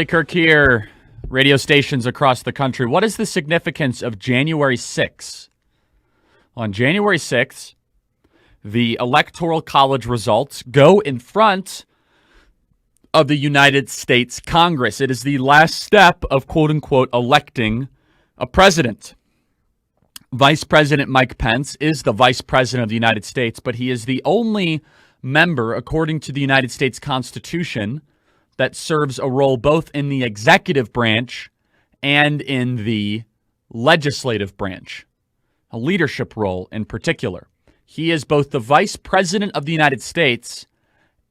Kirk here, radio stations across the country. What is the significance of January 6th? On January 6th, the Electoral College results go in front of the United States Congress. It is the last step of, quote-unquote, electing a president. Vice President Mike Pence is the Vice President of the United States, but he is the only member, according to the United States Constitution, that serves a role both in the executive branch and in the legislative branch, a leadership role in particular. He is both the Vice President of the United States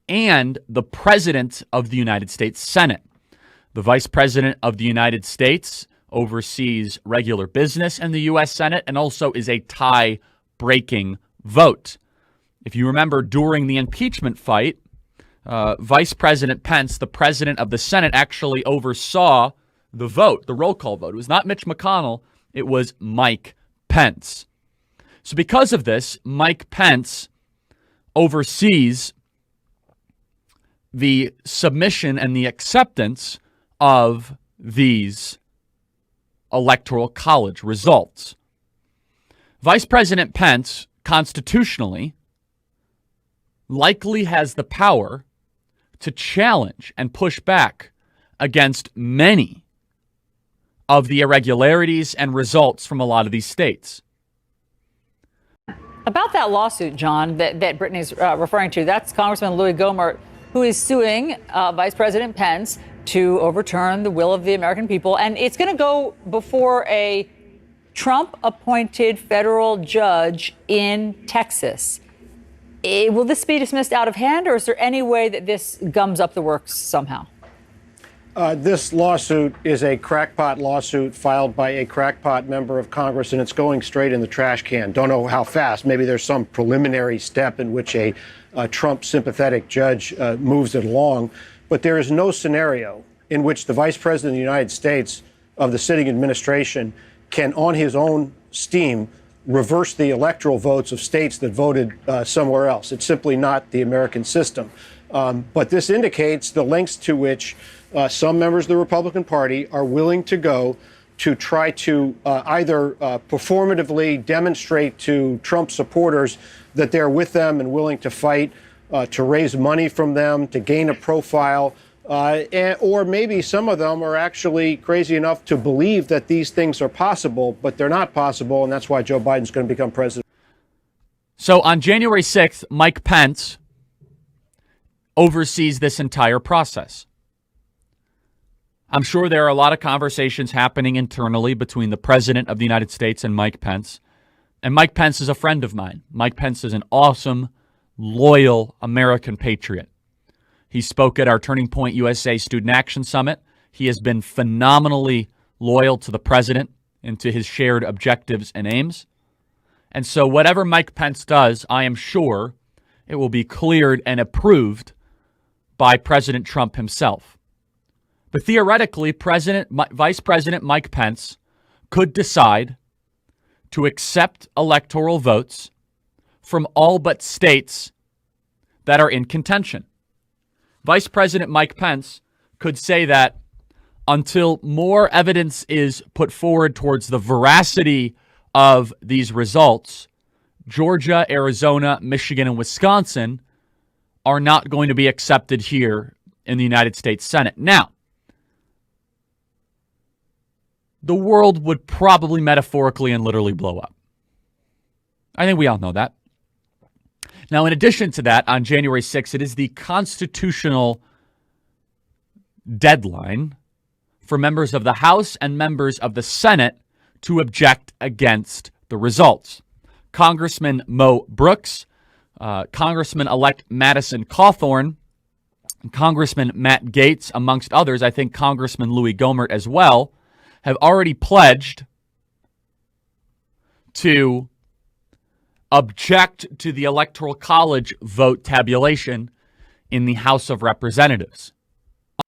and the President of the United States Senate. The Vice President of the United States oversees regular business in the U.S. Senate and also is a tie-breaking vote. If you remember, during the impeachment fight, Vice President Pence, the president of the Senate, actually oversaw the vote, the roll call vote. It was not Mitch McConnell, it was Mike Pence. So because of this, Mike Pence oversees the submission and the acceptance of these Electoral College results. Vice President Pence, constitutionally, likely has the power to challenge and push back against many of the irregularities and results from a lot of these states. About that lawsuit, John, that Brittany's referring to, that's Congressman Louie Gommer, who is suing Vice President Pence to overturn the will of the American people. And it's going to go before a Trump-appointed federal judge in Texas. Will this be dismissed out of hand, or is there any way that this gums up the works somehow? This lawsuit is a crackpot lawsuit filed by a crackpot member of Congress, and it's going straight in the trash can. Don't know how fast. Maybe there's some preliminary step in which a Trump-sympathetic judge moves it along. But there is no scenario in which the Vice President of the United States of the sitting administration can, on his own steam, reverse the electoral votes of states that voted somewhere else. It's simply not the American system. But this indicates the lengths to which some members of the Republican Party are willing to go to try to either performatively demonstrate to Trump supporters that they're with them and willing to fight, to raise money from them, to gain a profile, or maybe some of them are actually crazy enough to believe that these things are possible, but they're not possible, and that's why Joe Biden's going to become president. So on January 6th, Mike Pence oversees this entire process. I'm sure there are a lot of conversations happening internally between the President of the United States and Mike Pence. And Mike Pence is a friend of mine. Mike Pence is an awesome, loyal American patriot. He spoke at our Turning Point USA Student Action Summit. He has been phenomenally loyal to the president and to his shared objectives and aims. And so whatever Mike Pence does, I am sure it will be cleared and approved by President Trump himself. But theoretically, Vice President Mike Pence could decide to accept electoral votes from all but states that are in contention. Vice President Mike Pence could say that until more evidence is put forward towards the veracity of these results, Georgia, Arizona, Michigan, and Wisconsin are not going to be accepted here in the United States Senate. Now, the world would probably metaphorically and literally blow up. I think we all know that. Now, in addition to that, on January 6th, it is the constitutional deadline for members of the House and members of the Senate to object against the results. Congressman Mo Brooks, Congressman-elect Madison Cawthorn, Congressman Matt Gaetz, amongst others, I think Congressman Louie Gommer as well, have already pledged to object to the Electoral College vote tabulation in the House of Representatives.